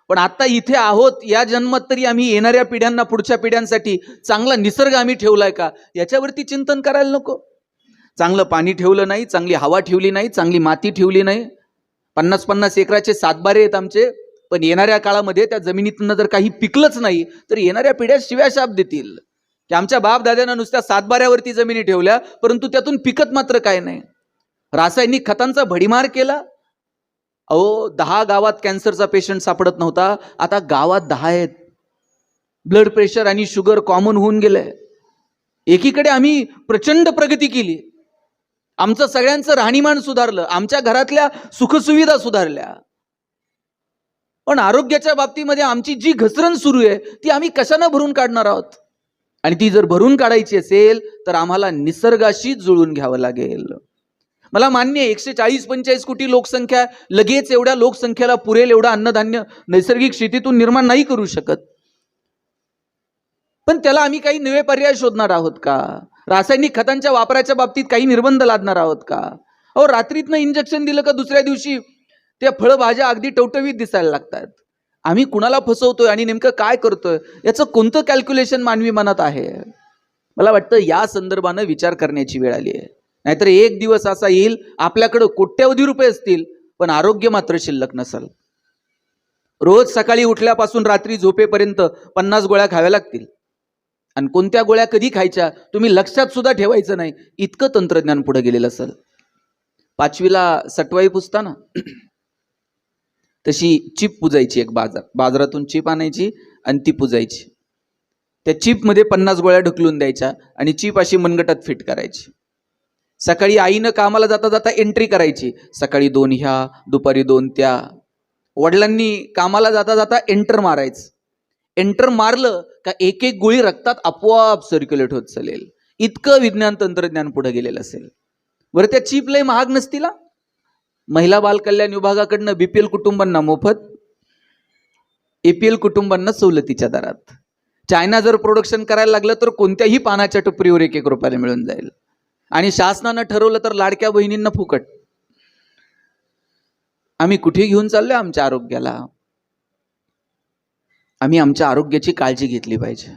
पण आता इथे आहोत या जन्मात तरी आम्ही येणाऱ्या पिढ्यांना, पुढच्या पिढ्यांसाठी चांगला निसर्ग आम्ही ठेवलाय का याच्यावरती चिंतन करायला नको. चांगलं पाणी ठेवलं नाही, चांगली हवा ठेवली नाही, चांगली माती ठेवली नाही. 50-50 एकराचे सातबारे आहेत आमचे, पण येणाऱ्या काळामध्ये त्या जमिनीतनं जर काही पिकलंच नाही तर येणाऱ्या पिढ्या शिव्या शाप देतील की आमच्या बाप दाद्यानं नुसत्या सातबाऱ्यावरती जमिनी ठेवल्या परंतु त्यातून पिकत मात्र काय नाही. रासायनिक खतांचा भडीमार केला. अहो 10 गावात कॅन्सरचा पेशंट सापडत नव्हता, आता गावात 10 आहेत. ब्लड प्रेशर आणि शुगर कॉमन होऊन गेलंय. एकीकडे आम्ही प्रचंड प्रगती केली, आमचं सगळ्यांचं राहणीमान सुधारलं, आमच्या घरातल्या सुखसुविधा सुधारल्या, पण आरोग्याच्या बाबतीमध्ये आमची जी घसरण सुरू आहे ती आम्ही कशानं भरून काढणार आहोत. आणि ती जर भरून काढायची असेल तर आम्हाला निसर्गाशी जुळून घ्यावं लागेल. मला मान्य आहे 140-145 कोटी लोकसंख्या, लगेच एवढ्या लोकसंख्येला पुरेल एवढं अन्नधान्य नैसर्गिक शेतीतून निर्माण नाही करू शकत. पण त्याला आम्ही काही नवे पर्याय शोधणार आहोत का? रासायनिक खतांच्या वापराच्या बाबतीत काही निर्बंध लादणार आहोत का? अहो रात्रीतनं इंजेक्शन दिलं का दुसऱ्या दिवशी त्या फळभाज्या अगदी टवटवीत दिसायला लागतात. आम्ही कुणाला फसवतोय आणि नेमकं काय करतोय याचं कोणतं कॅल्क्युलेशन मानवी मनात आहे? मला वाटतं या संदर्भानं विचार करण्याची वेळ आली आहे. नाहीतर एक दिवस असा येईल आपल्याकडे कोट्यवधी रुपये असतील पण आरोग्य मात्र शिल्लक नसेल. रोज सकाळी उठल्यापासून रात्री झोपेपर्यंत 50 गोळ्या खाव्या लागतील. आणि कोणत्या गोळ्या कधी खायच्या तुम्ही लक्षात सुद्धा ठेवायचं नाही, इतकं तंत्रज्ञान पुढे गेलेलं असेल. 5वीला सटवाई पुसताना तशी चिप पुजायची, एक बाजारातून चिप आणायची आणि ती पुजायची. त्या चिपमध्ये 50 गोळ्या ढकलून द्यायच्या आणि चिप अशी मनगटात फिट करायची. सकाळी आईनं कामाला जाता जाता एंट्री करायची, सकाळी 2 ह्या, दुपारी 2 त्या. वडिलांनी कामाला जाता जाता एंटर मारायचं. एंटर मारलं का एक एक गोळी रक्तात आपोआप सर्क्युलेट होत चालेल. इतकं विज्ञान तंत्रज्ञान पुढे गेलेलं असेल. बरं त्या चिप लय महाग नसतील. महिला बाल कल्याण विभागाकडनं बीपीएल कुटुंबांना मोफत, एपीएल कुटुंबांना सवलतीच्या दरात. चायना जर प्रोडक्शन करायला लागलं तर कोणत्याही पानाच्या टपरीवर 1-1 रुपयाला मिळून जाईल. आणि शासनानं ठरवलं तर लाडक्या बहिणींना फुकट. आम्ही कुठे घेऊन चाललोय आमच्या आरोग्याला? आम्ही आमच्या आरोग्याची काळजी घेतली पाहिजे.